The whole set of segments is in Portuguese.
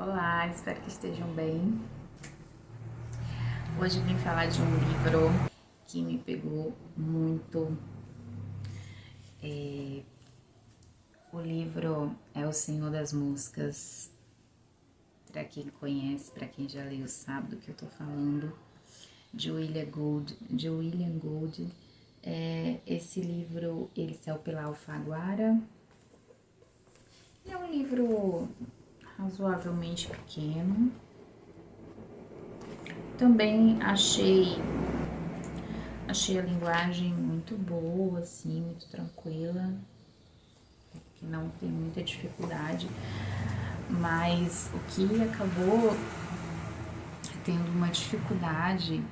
Olá, espero que estejam bem. Hoje eu vim falar de um livro que me pegou muito. O livro é O Senhor das Moscas. Para quem conhece, para quem já leu, sabe do que eu tô falando. De William Gold. Esse livro, ele saiu pela Alfaguara. É um livro razoavelmente pequeno. Também achei a linguagem muito boa, assim, muito tranquila, que não tem muita dificuldade, mas o que acabou tendo uma dificuldade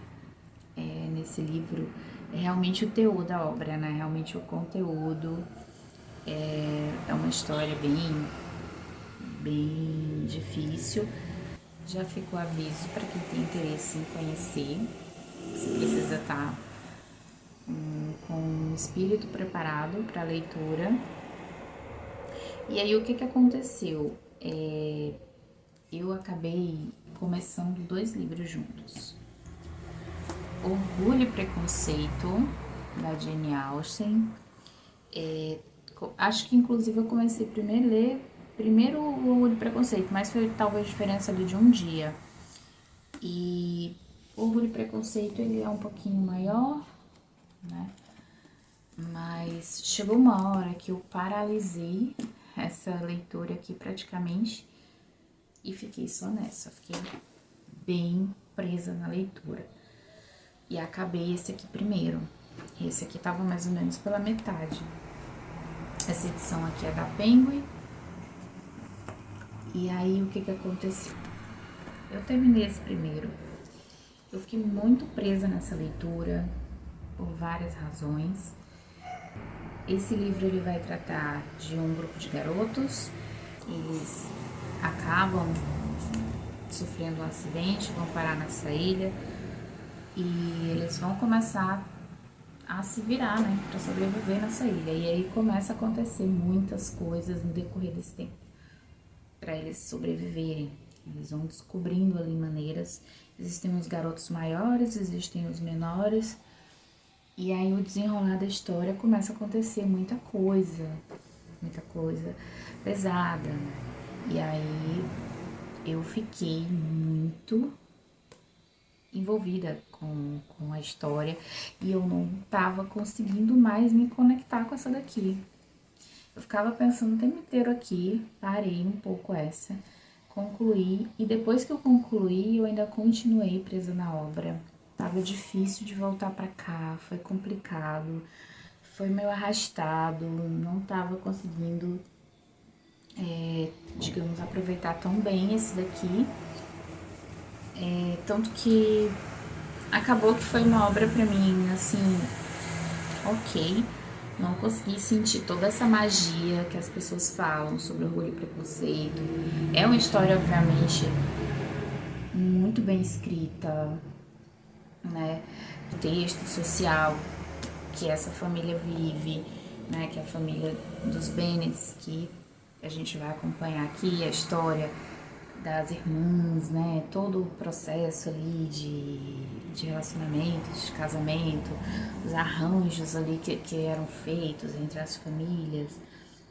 nesse livro é realmente o teor da obra, né? Realmente o conteúdo. É uma história bem difícil. Já ficou aviso para quem tem interesse em conhecer. Você precisa estar com o espírito preparado para a leitura. E aí o que aconteceu? Eu acabei começando 2 livros juntos. Orgulho e Preconceito, da Jane Austen. Acho que inclusive eu comecei primeiro a ler primeiro o Orgulho e Preconceito, mas foi talvez a diferença ali de um dia. E o Orgulho e Preconceito ele é um pouquinho maior, né? Mas chegou uma hora que eu paralisei essa leitura aqui praticamente e fiquei só nessa, fiquei bem presa na leitura. E acabei esse aqui primeiro. Esse aqui tava mais ou menos pela metade. Essa edição aqui é da Penguin. E aí o que aconteceu? Eu terminei esse primeiro. Eu fiquei muito presa nessa leitura por várias razões. Esse livro ele vai tratar de um grupo de garotos. Eles acabam sofrendo um acidente, vão parar nessa ilha e eles vão começar a se virar, né, para sobreviver nessa ilha. E aí começa a acontecer muitas coisas no decorrer desse tempo para eles sobreviverem. Eles vão descobrindo ali maneiras. Existem os garotos maiores, existem os menores. E aí o desenrolar da história começa a acontecer muita coisa pesada. E aí eu fiquei muito envolvida com a história e eu não tava conseguindo mais me conectar com essa daqui. Eu ficava pensando o tempo inteiro aqui, parei um pouco essa, concluí e depois que eu concluí eu ainda continuei presa na obra. Tava difícil de voltar pra cá, foi complicado, foi meio arrastado, não tava conseguindo, digamos, aproveitar tão bem esse daqui. Tanto que acabou que foi uma obra pra mim, assim, ok. Não consegui sentir toda essa magia que as pessoas falam sobre orgulho e preconceito. É uma história, obviamente, muito bem escrita, né? O texto social que essa família vive, né? Que é a família dos Bennets, que a gente vai acompanhar aqui, a história das irmãs, né? Todo o processo ali de relacionamento, de casamento, os arranjos ali que eram feitos entre as famílias,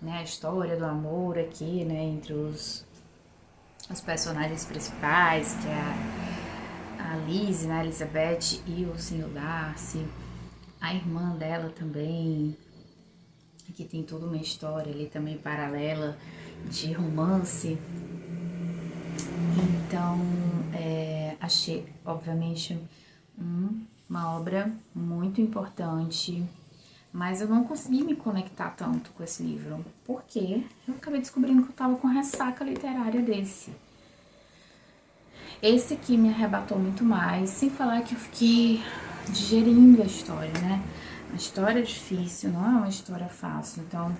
né? A história do amor aqui, né? Entre os personagens principais, que é a Liz, né? A Elizabeth e o Sr. Darcy, a irmã dela também, que tem toda uma história ali também paralela de romance. Então, achei, obviamente, uma obra muito importante, mas eu não consegui me conectar tanto com esse livro, porque eu acabei descobrindo que eu estava com ressaca literária desse. Esse aqui me arrebatou muito mais, sem falar que eu fiquei digerindo a história, né? A história é difícil, não é uma história fácil, então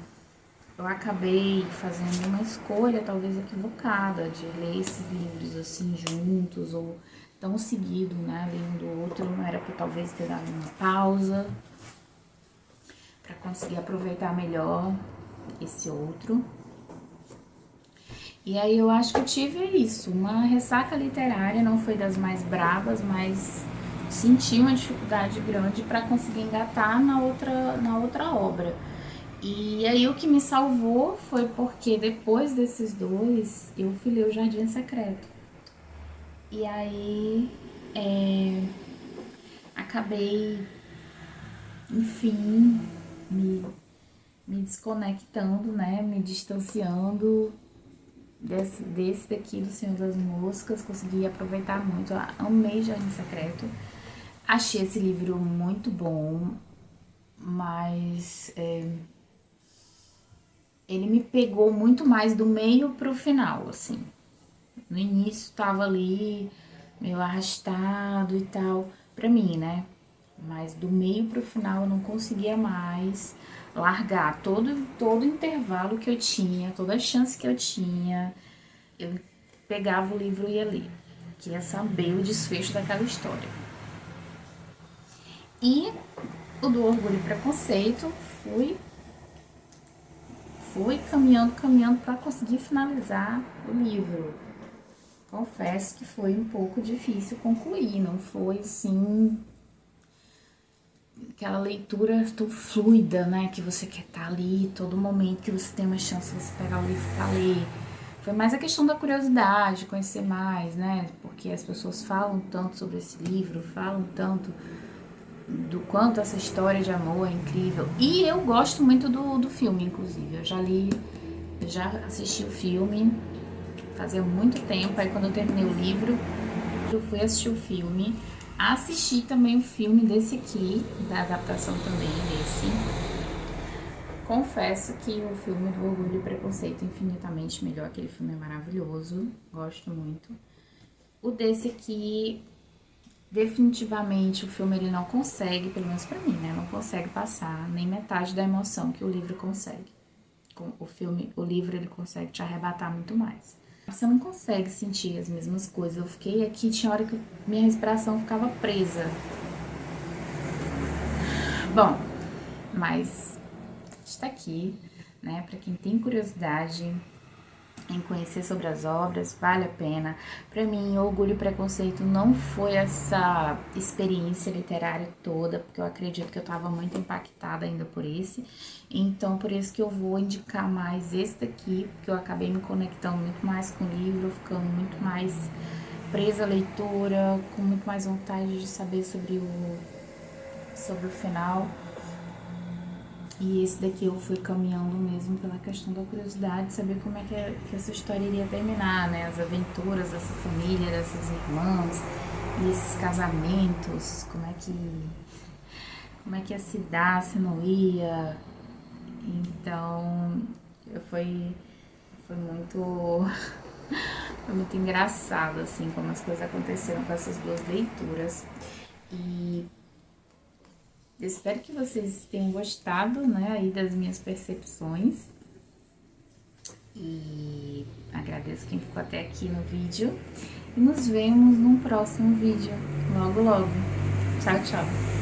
eu acabei fazendo uma escolha talvez equivocada de ler esses livros assim juntos ou tão seguido, né, lendo o outro. Era para talvez ter dado uma pausa para conseguir aproveitar melhor esse outro. E aí eu acho que eu tive isso, uma ressaca literária, não foi das mais bravas, mas senti uma dificuldade grande para conseguir engatar na outra obra. E aí o que me salvou foi porque depois desses dois eu fui ler o Jardim Secreto. E aí acabei, enfim, me, me desconectando, né? Me distanciando desse daqui do Senhor das Moscas. Consegui aproveitar muito. Eu amei Jardim Secreto. Achei esse livro muito bom, mas ele me pegou muito mais do meio pro final, assim. No início tava ali meio arrastado e tal, pra mim, né? Mas do meio pro final eu não conseguia mais largar todo o intervalo que eu tinha, toda a chance que eu tinha. Eu pegava o livro e ia ler. Queria saber o desfecho daquela história. E o do Orgulho e Preconceito fui caminhando para conseguir finalizar o livro. Confesso que foi um pouco difícil concluir, não foi assim aquela leitura tão fluida, né, que você quer estar ali todo momento que você tem uma chance de você pegar o livro para ler. Foi mais a questão da curiosidade, conhecer mais, né, porque as pessoas falam tanto sobre esse livro, falam tanto do quanto essa história de amor é incrível. E eu gosto muito do filme, inclusive. Eu já assisti o filme fazia muito tempo. Aí quando eu terminei o livro, eu fui assistir o filme. Assisti também o filme desse aqui, da adaptação também desse. Confesso que o filme do Orgulho e Preconceito é infinitamente melhor. Aquele filme é maravilhoso, gosto muito. O desse aqui, definitivamente o filme ele não consegue, pelo menos pra mim, né? Não consegue passar nem metade da emoção que o livro consegue. O livro ele consegue te arrebatar muito mais. Você não consegue sentir as mesmas coisas. Eu fiquei aqui, tinha hora que minha respiração ficava presa. Bom, mas está aqui, né? Pra quem tem curiosidade em conhecer sobre as obras, vale a pena. Para mim, Orgulho e Preconceito não foi essa experiência literária toda, porque eu acredito que eu estava muito impactada ainda por esse. Então, por isso que eu vou indicar mais esse daqui, porque eu acabei me conectando muito mais com o livro, ficando muito mais presa à leitura, com muito mais vontade de saber sobre o final. E esse daqui eu fui caminhando mesmo pela questão da curiosidade, saber como é que essa história iria terminar, né? As aventuras dessa família, dessas irmãs, e esses casamentos, como é que ia se dar, se não ia. Então, foi muito, foi muito engraçado, assim, como as coisas aconteceram com essas duas leituras. E eu espero que vocês tenham gostado, né, aí das minhas percepções. E agradeço quem ficou até aqui no vídeo. E nos vemos num próximo vídeo, logo logo. Tchau, tchau!